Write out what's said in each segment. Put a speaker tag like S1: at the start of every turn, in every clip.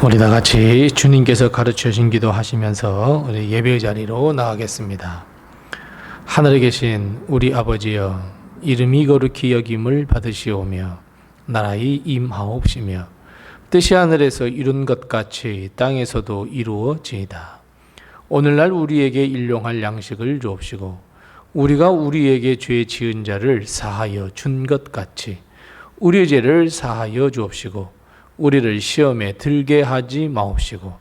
S1: 우리 다 같이 주님께서 가르쳐 주신 기도 하시면서 우리 예배의 자리로 나가겠습니다. 하늘에 계신 우리 아버지여, 이름이 거룩히 여김을 받으시오며 나라의 임하옵시며 뜻이 하늘에서 이룬 것 같이 땅에서도 이루어지이다. 오늘날 우리에게 일용할 양식을 주옵시고 우리가 우리에게 죄 지은 자를 사하여 준 것 같이 우리의 죄를 사하여 주옵시고 우리를 시험에 들게 하지 마옵시고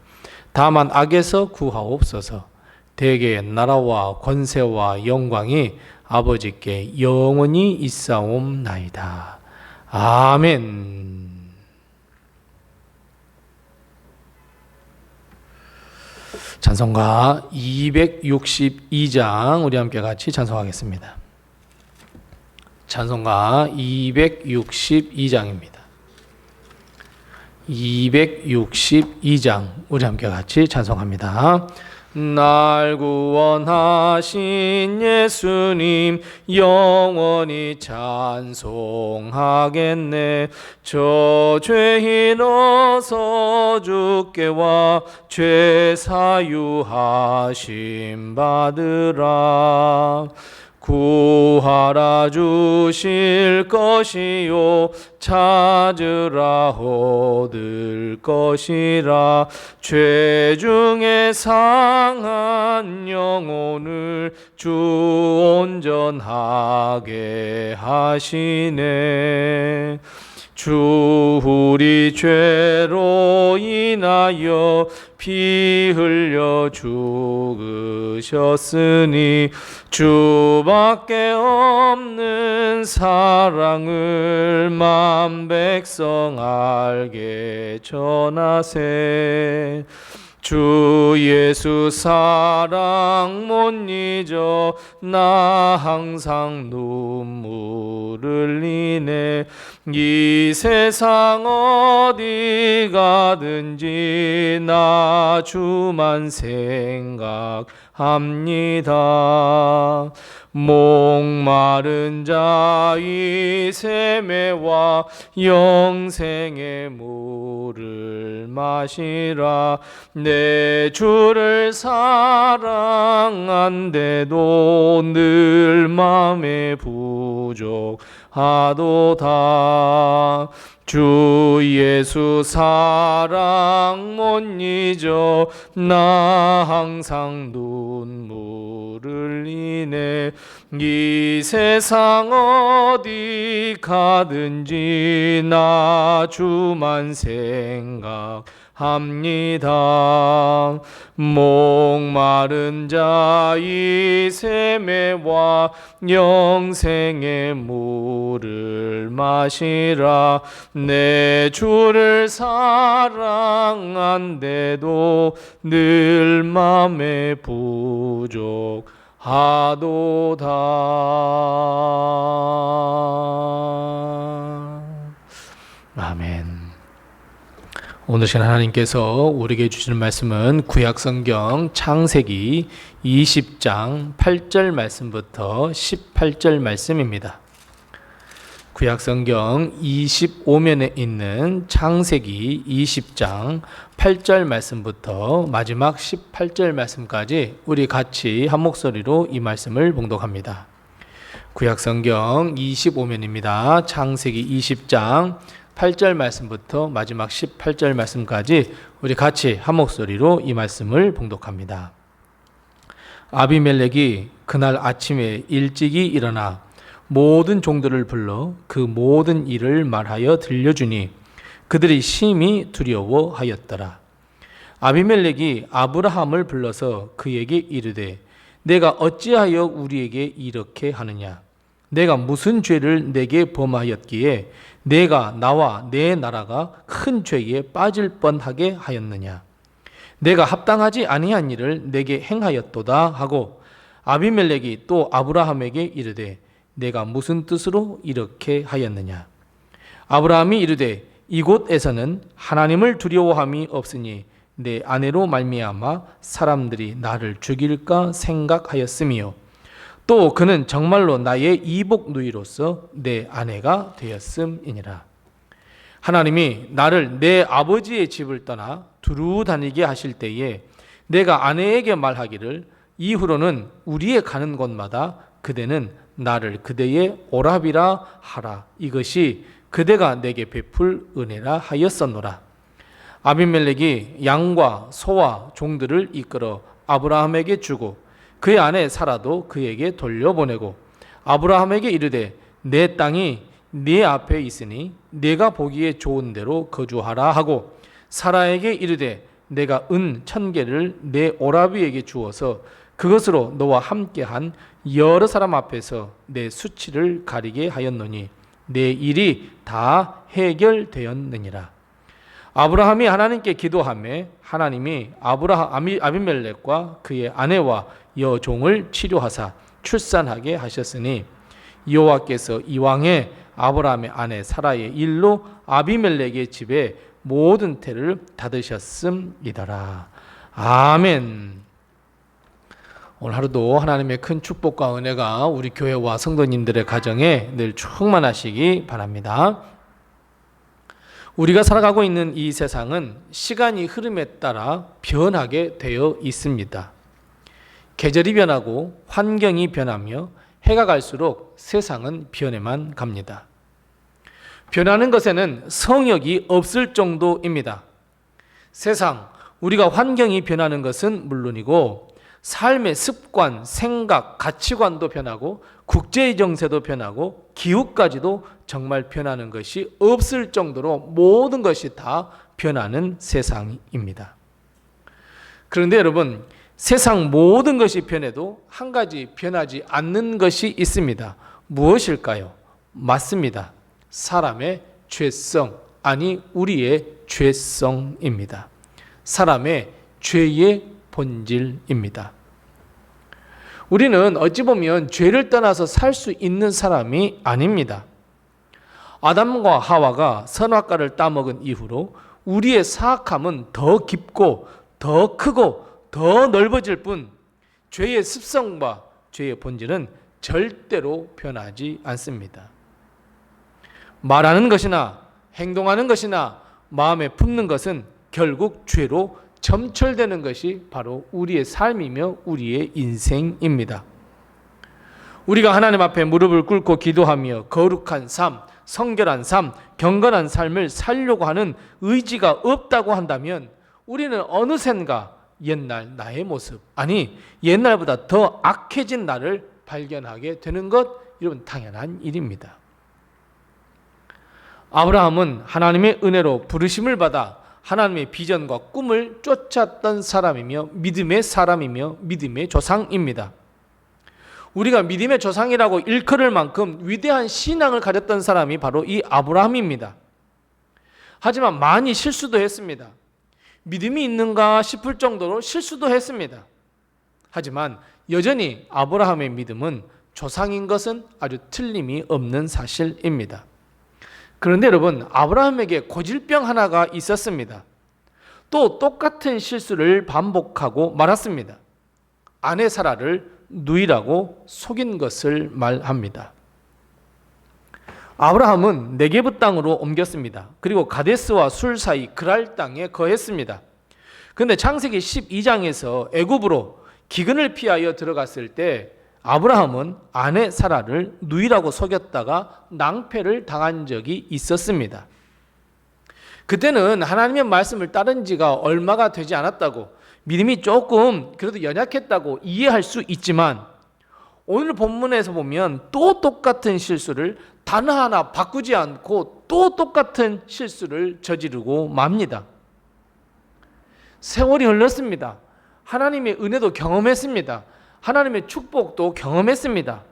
S1: 다만 악에서 구하옵소서. 대개 나라와 권세와 영광이 아버지께 영원히 있사옵나이다. 아멘. 찬송가 262장 우리 함께 같이 찬송하겠습니다. 찬송가 262장입니다. 262장 우리 함께 같이 찬송합니다. 날 구원하신 예수님 영원히 찬송하겠네. 저 죄인 어서 주께 와 죄 사유하심 받으라. 구하라 주실 것이요 찾으라 얻을 것이라. 죄 중에 상한 영혼을 주 온전하게 하시네. 주 우리 죄로 인하여 피 흘려 죽으셨으니 주밖에 없는 사랑을 만 백성 알게 전하세. 주 예수 사랑 못 잊어 나 항상 눈물 흘리네. 이 세상 어디 가든지 나 주만 생각합니다. 목마른 자의 세매와 영생의 물을 마시라. 내 주를 사랑한데도 늘 맘에 부족하도다. 주 예수 사랑 못 잊어 나 항상 눈물 흘리네. 이 세상 어디 가든지 나 주만 생각합니다. 목마른 자의 세매와 영생의 물을 마시라. 내 주를 사랑한데도 늘 맘에 부족하도다. 아멘. 오늘 시간 하나님께서 우리에게 주시는 말씀은 구약성경 창세기 20장 8절 말씀부터 18절 말씀입니다. 구약성경 25면에 있는 창세기 20장 8절 말씀부터 마지막 18절 말씀까지 우리 같이 한 목소리로 이 말씀을 봉독합니다. 구약성경 25면입니다. 창세기 20장 8절 말씀부터 마지막 18절 말씀까지 우리 같이 한 목소리로 이 말씀을 봉독합니다. 아비멜렉이 그날 아침에 일찍이 일어나 모든 종들을 불러 그 모든 일을 말하여 들려주니 그들이 심히 두려워하였더라. 아비멜렉이 아브라함을 불러서 그에게 이르되 내가 어찌하여 우리에게 이렇게 하느냐? 내가 무슨 죄를 내게 범하였기에 내가 나와 내 나라가 큰 죄에 빠질 뻔하게 하였느냐? 내가 합당하지 아니한 일을 내게 행하였도다 하고 아비멜렉이 또 아브라함에게 이르되 내가 무슨 뜻으로 이렇게 하였느냐? 아브라함이 이르되 이곳에서는 하나님을 두려워함이 없으니 내 아내로 말미암아 사람들이 나를 죽일까 생각하였으며 또 그는 정말로 나의 이복 누이로서 내 아내가 되었음이니라. 하나님이 나를 내 아버지의 집을 떠나 두루 다니게 하실 때에 내가 아내에게 말하기를 이후로는 우리의 가는 곳마다 그대는 나를 그대의 오라비라 하라. 이것이 그대가 내게 베풀 은혜라 하였었노라. 아비멜렉이 양과 소와 종들을 이끌어 아브라함에게 주고 그의 아내 사라도 그에게 돌려보내고 아브라함에게 이르되 내 땅이 네 앞에 있으니 네가 보기에 좋은 대로 거주하라 하고 사라에게 이르되 내가 은 1000개를 내 오라비에게 주어서 그것으로 너와 함께한 여러 사람 앞에서 내 수치를 가리게 하였노니 내 일이 다 해결되었느니라. 아브라함이 하나님께 기도하며 하나님이 아비멜렉과 그의 아내와 여종을 치료하사 출산하게 하셨으니 여호와께서 이왕에 아브라함의 아내 사라의 일로 아비멜렉의 집에 모든 태를 닫으셨음이더라. 아멘. 오늘 하루도 하나님의 큰 축복과 은혜가 우리 교회와 성도님들의 가정에 늘 충만하시기 바랍니다. 우리가 살아가고 있는 이 세상은 시간이 흐름에 따라 변하게 되어 있습니다. 계절이 변하고 환경이 변하며 해가 갈수록 세상은 변해만 갑니다. 변하는 것에는 성역이 없을 정도입니다. 세상, 우리가 환경이 변하는 것은 물론이고 삶의 습관, 생각, 가치관도 변하고 국제의 정세도 변하고 기후까지도 정말 변하는 것이 없을 정도로 모든 것이 다 변하는 세상입니다. 그런데 여러분, 세상 모든 것이 변해도 한 가지 변하지 않는 것이 있습니다. 무엇일까요? 맞습니다. 사람의 죄성, 아니 우리의 죄성입니다. 사람의 죄의 본질입니다. 우리는 어찌 보면 죄를 떠나서 살 수 있는 사람이 아닙니다. 아담과 하와가 선악과를 따먹은 이후로 우리의 사악함은 더 깊고 더 크고 더 넓어질 뿐 죄의 습성과 죄의 본질은 절대로 변하지 않습니다. 말하는 것이나 행동하는 것이나 마음에 품는 것은 결국 죄로 점철되는 것이 바로 우리의 삶이며 우리의 인생입니다. 우리가 하나님 앞에 무릎을 꿇고 기도하며 거룩한 삶, 성결한 삶, 경건한 삶을 살려고 하는 의지가 없다고 한다면 우리는 어느샌가 옛날 나의 모습, 아니 옛날보다 더 악해진 나를 발견하게 되는 것, 여러분 당연한 일입니다. 아브라함은 하나님의 은혜로 부르심을 받아 하나님의 비전과 꿈을 쫓았던 사람이며 믿음의 사람이며 믿음의 조상입니다. 우리가 믿음의 조상이라고 일컬을 만큼 위대한 신앙을 가졌던 사람이 바로 이 아브라함입니다. 하지만 많이 실수도 했습니다. 믿음이 있는가 싶을 정도로 실수도 했습니다. 하지만 여전히 아브라함의 믿음은 조상인 것은 아주 틀림이 없는 사실입니다. 그런데 여러분, 아브라함에게 고질병 하나가 있었습니다. 또 똑같은 실수를 반복하고 말았습니다. 아내 사라를 누이라고 속인 것을 말합니다. 아브라함은 네게브 땅으로 옮겼습니다. 그리고 가데스와 술 사이 그랄 땅에 거했습니다. 그런데 창세기 12장에서 애굽으로 기근을 피하여 들어갔을 때 아브라함은 아내 사라를 누이라고 속였다가 낭패를 당한 적이 있었습니다. 그때는 하나님의 말씀을 따른 지가 얼마가 되지 않았다고, 믿음이 조금 그래도 연약했다고 이해할 수 있지만 오늘 본문에서 보면 또 똑같은 실수를 단 하나 바꾸지 않고 또 똑같은 실수를 저지르고 맙니다. 세월이 흘렀습니다. 하나님의 은혜도 경험했습니다. 하나님의 축복도 경험했습니다.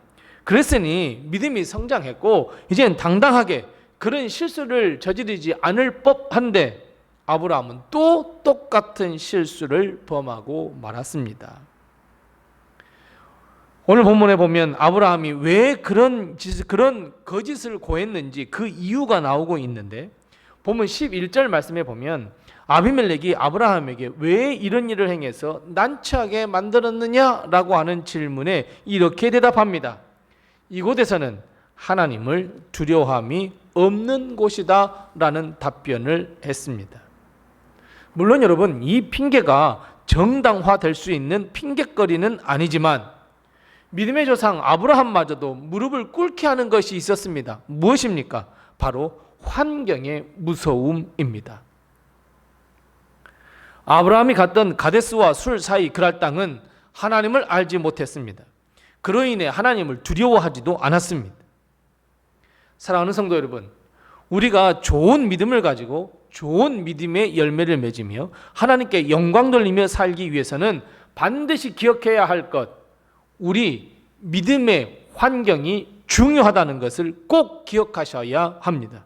S1: 그랬으니 믿음이 성장했고 이제는 당당하게 그런 실수를 저지르지 않을 법한데 아브라함은 또 똑같은 실수를 범하고 말았습니다. 오늘 본문에 보면 아브라함이 왜 그런 거짓을 고했는지 그 이유가 나오고 있는데 본문 11절 말씀에 보면 아비멜렉이 아브라함에게 왜 이런 일을 행해서 난처하게 만들었느냐라고 하는 질문에 이렇게 대답합니다. 이곳에서는 하나님을 두려워함이 없는 곳이다 라는 답변을 했습니다. 물론 여러분, 이 핑계가 정당화될 수 있는 핑계거리는 아니지만 믿음의 조상 아브라함마저도 무릎을 꿇게 하는 것이 있었습니다. 무엇입니까? 바로 환경의 무서움입니다. 아브라함이 갔던 가데스와 술 사이 그랄 땅은 하나님을 알지 못했습니다. 그로 인해 하나님을 두려워하지도 않았습니다. 사랑하는 성도 여러분, 우리가 좋은 믿음을 가지고 좋은 믿음의 열매를 맺으며 하나님께 영광 돌리며 살기 위해서는 반드시 기억해야 할 것, 우리 믿음의 환경이 중요하다는 것을 꼭 기억하셔야 합니다.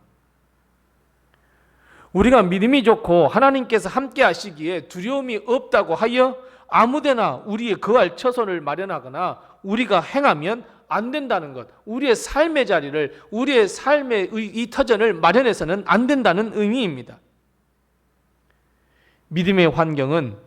S1: 우리가 믿음이 좋고 하나님께서 함께 하시기에 두려움이 없다고 하여 아무데나 우리의 거할 처소를 마련하거나 우리가 행하면 안 된다는 것, 우리의 삶의 자리를, 우리의 삶의 이 터전을 마련해서는 안 된다는 의미입니다. 믿음의 환경은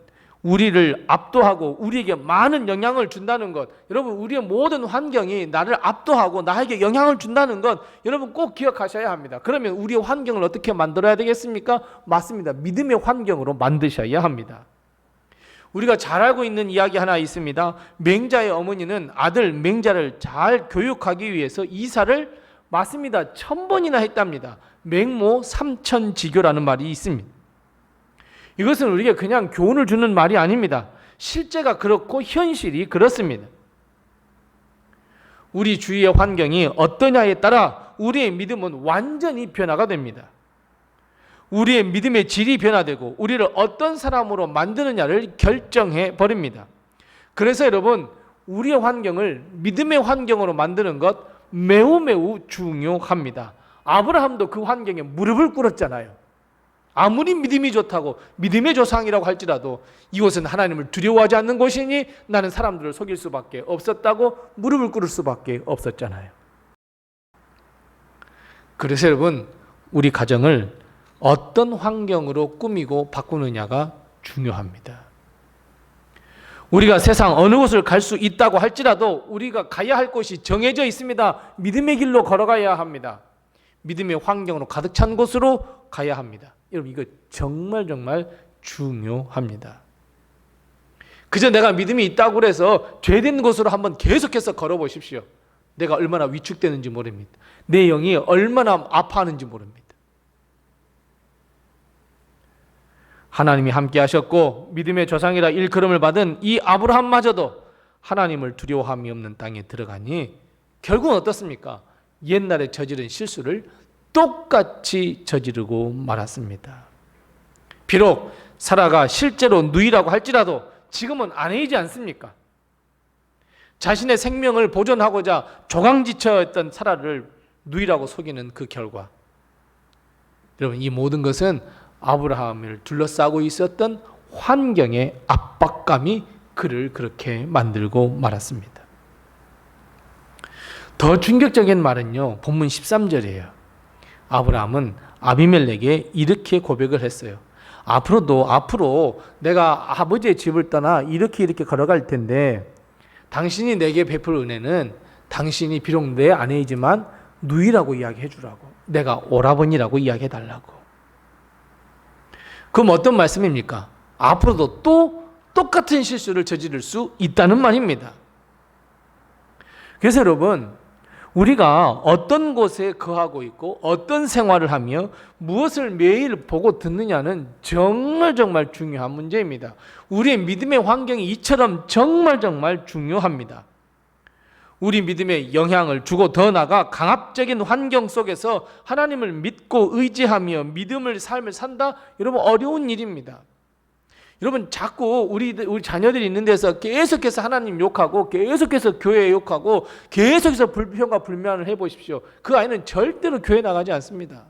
S1: 우리를 압도하고 우리에게 많은 영향을 준다는 것, 여러분, 우리의 모든 환경이 나를 압도하고 나에게 영향을 준다는 것, 여러분 꼭 기억하셔야 합니다. 그러면 우리의 환경을 어떻게 만들어야 되겠습니까? 맞습니다. 믿음의 환경으로 만드셔야 합니다. 우리가 잘 알고 있는 이야기 하나 있습니다. 맹자의 어머니는 아들 맹자를 잘 교육하기 위해서 이사를 맞습니다. 1000번이나 했답니다. 맹모 삼천지교라는 말이 있습니다. 이것은 우리에게 그냥 교훈을 주는 말이 아닙니다. 실제가 그렇고 현실이 그렇습니다. 우리 주위의 환경이 어떠냐에 따라 우리의 믿음은 완전히 변화가 됩니다. 우리의 믿음의 질이 변화되고 우리를 어떤 사람으로 만드느냐를 결정해 버립니다. 그래서 여러분, 우리의 환경을 믿음의 환경으로 만드는 것 매우 중요합니다. 아브라함도 그 환경에 무릎을 꿇었잖아요. 아무리 믿음이 좋다고 믿음의 조상이라고 할지라도 이곳은 하나님을 두려워하지 않는 곳이니 나는 사람들을 속일 수밖에 없었다고 무릎을 꿇을 수밖에 없었잖아요. 그래서 여러분, 우리 가정을 어떤 환경으로 꾸미고 바꾸느냐가 중요합니다. 우리가 세상 어느 곳을 갈 수 있다고 할지라도 우리가 가야 할 곳이 정해져 있습니다. 믿음의 길로 걸어가야 합니다. 믿음의 환경으로 가득 찬 곳으로 가야 합니다. 여러분, 이거 정말 중요합니다. 그저 내가 믿음이 있다고 해서 죄된 곳으로 한번 계속해서 걸어보십시오. 내가 얼마나 위축되는지 모릅니다. 내 영이 얼마나 아파하는지 모릅니다. 하나님이 함께 하셨고 믿음의 조상이라 일컬음을 받은 이 아브라함마저도 하나님을 두려워함이 없는 땅에 들어가니 결국은 어떻습니까? 옛날에 저지른 실수를 똑같이 저지르고 말았습니다. 비록 사라가 실제로 누이라고 할지라도 지금은 아내이지 않습니까? 자신의 생명을 보존하고자 조강지처였던 사라를 누이라고 속이는 그 결과, 여러분, 이 모든 것은 아브라함을 둘러싸고 있었던 환경의 압박감이 그를 그렇게 만들고 말았습니다. 더 충격적인 말은요, 본문 13절이에요. 아브라함은 아비멜렉에게 이렇게 고백을 했어요. 앞으로 내가 아버지의 집을 떠나 이렇게 걸어갈 텐데 당신이 내게 베풀 은혜는 당신이 비록 내 아내이지만 누이라고 이야기해 주라고, 내가 오라버니라고 이야기해 달라고. 그럼 어떤 말씀입니까? 앞으로도 또 똑같은 실수를 저지를 수 있다는 말입니다. 그래서 여러분, 우리가 어떤 곳에 거하고 있고 어떤 생활을 하며 무엇을 매일 보고 듣느냐는 정말 중요한 문제입니다. 우리의 믿음의 환경이 이처럼 정말 중요합니다. 우리 믿음에 영향을 주고 더 나아가 강압적인 환경 속에서 하나님을 믿고 의지하며 믿음의 삶을 산다? 여러분, 어려운 일입니다. 여러분, 자꾸 우리 자녀들이 있는 데서 계속해서 하나님 욕하고 계속해서 교회 욕하고 계속해서 불평과 불만을 해보십시오. 그 아이는 절대로 교회 나가지 않습니다.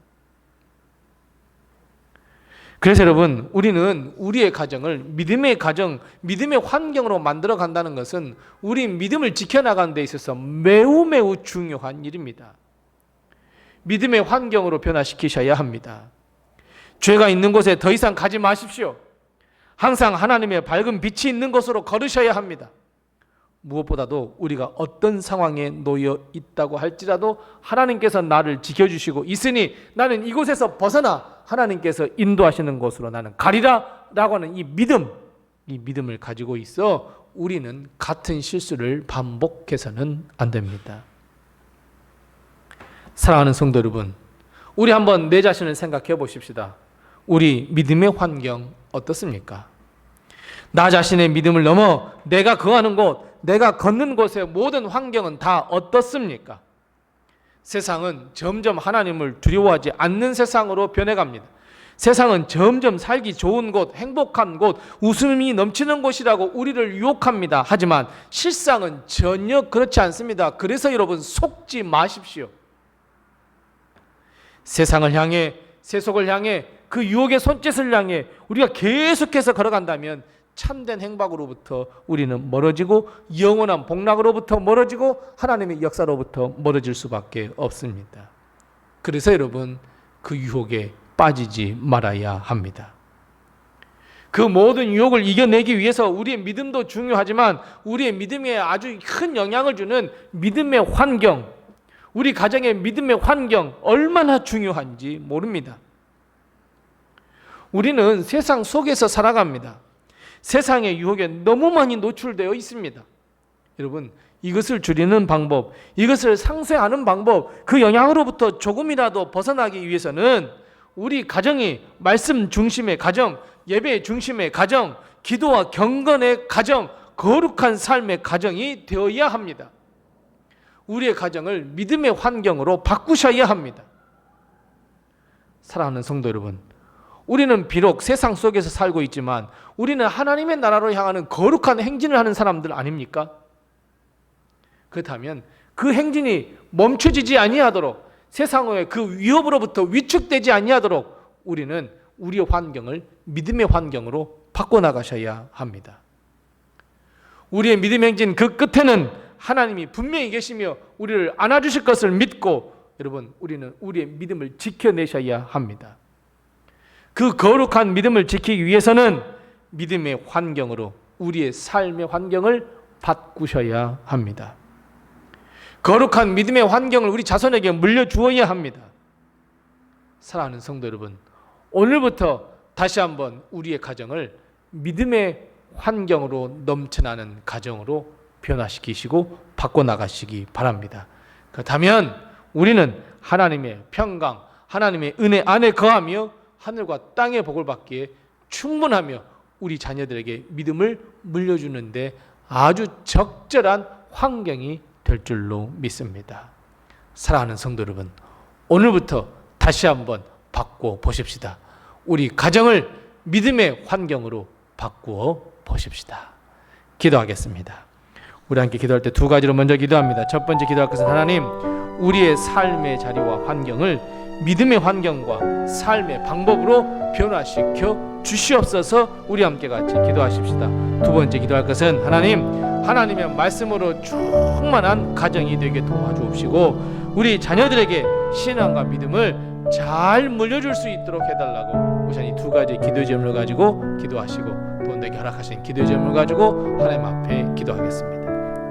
S1: 그래서 여러분, 우리는 우리의 가정을 믿음의 가정, 믿음의 환경으로 만들어 간다는 것은 우리 믿음을 지켜나가는 데 있어서 매우 중요한 일입니다. 믿음의 환경으로 변화시키셔야 합니다. 죄가 있는 곳에 더 이상 가지 마십시오. 항상 하나님의 밝은 빛이 있는 곳으로 걸으셔야 합니다. 무엇보다도 우리가 어떤 상황에 놓여 있다고 할지라도 하나님께서 나를 지켜주시고 있으니 나는 이곳에서 벗어나 하나님께서 인도하시는 곳으로 나는 가리라 라고 하는 이 믿음을 가지고 있어 우리는 같은 실수를 반복해서는 안 됩니다. 사랑하는 성도 여러분, 우리 한번 내 자신을 생각해 보십시다. 우리 믿음의 환경 어떻습니까? 나 자신의 믿음을 넘어 내가 거하는 곳, 내가 걷는 곳의 모든 환경은 다 어떻습니까? 세상은 점점 하나님을 두려워하지 않는 세상으로 변해갑니다. 세상은 점점 살기 좋은 곳, 행복한 곳, 웃음이 넘치는 곳이라고 우리를 유혹합니다. 하지만 실상은 전혀 그렇지 않습니다. 그래서 여러분 속지 마십시오. 세상을 향해, 세속을 향해, 그 유혹의 손짓을 향해 우리가 계속해서 걸어간다면 참된 행복으로부터 우리는 멀어지고 영원한 복락으로부터 멀어지고 하나님의 역사로부터 멀어질 수밖에 없습니다. 그래서 여러분 그 유혹에 빠지지 말아야 합니다. 그 모든 유혹을 이겨내기 위해서 우리의 믿음도 중요하지만 우리의 믿음에 아주 큰 영향을 주는 믿음의 환경, 우리 가정의 믿음의 환경 얼마나 중요한지 모릅니다. 우리는 세상 속에서 살아갑니다. 세상의 유혹에 너무 많이 노출되어 있습니다. 여러분, 이것을 줄이는 방법, 이것을 상쇄하는 방법, 그 영향으로부터 조금이라도 벗어나기 위해서는 우리 가정이 말씀 중심의 가정, 예배 중심의 가정, 기도와 경건의 가정, 거룩한 삶의 가정이 되어야 합니다. 우리의 가정을 믿음의 환경으로 바꾸셔야 합니다. 사랑하는 성도 여러분, 우리는 비록 세상 속에서 살고 있지만 우리는 하나님의 나라로 향하는 거룩한 행진을 하는 사람들 아닙니까? 그렇다면 그 행진이 멈춰지지 아니하도록 세상의 그 위협으로부터 위축되지 아니하도록 우리는 우리의 환경을 믿음의 환경으로 바꿔나가셔야 합니다. 우리의 믿음 행진 그 끝에는 하나님이 분명히 계시며 우리를 안아주실 것을 믿고 여러분 우리는 우리의 믿음을 지켜내셔야 합니다. 그 거룩한 믿음을 지키기 위해서는 믿음의 환경으로 우리의 삶의 환경을 바꾸셔야 합니다. 거룩한 믿음의 환경을 우리 자손에게 물려주어야 합니다. 사랑하는 성도 여러분, 오늘부터 다시 한번 우리의 가정을 믿음의 환경으로 넘쳐나는 가정으로 변화시키시고 바꿔나가시기 바랍니다. 그렇다면 우리는 하나님의 평강, 하나님의 은혜 안에 거하며 하늘과 땅의 복을 받기에 충분하며 우리 자녀들에게 믿음을 물려주는데 아주 적절한 환경이 될 줄로 믿습니다. 사랑하는 성도 여러분, 오늘부터 다시 한번 바꾸어 보십시다. 우리 가정을 믿음의 환경으로 바꾸어 보십시다. 기도하겠습니다. 우리 함께 기도할 때 두 가지로 먼저 기도합니다. 첫 번째 기도할 것은 하나님, 우리의 삶의 자리와 환경을 믿음의 환경과 삶의 방법으로 변화시켜 주시옵소서. 우리 함께 같이 기도하십시다. 두 번째 기도할 것은 하나님, 하나님의 말씀으로 충만한 가정이 되게 도와주옵시고 우리 자녀들에게 신앙과 믿음을 잘 물려줄 수 있도록 해달라고 우선 이 두 가지 기도의 제목을 가지고 기도하시고 또 내게 허락하신 기도의 제목을 가지고 하나님 앞에 기도하겠습니다.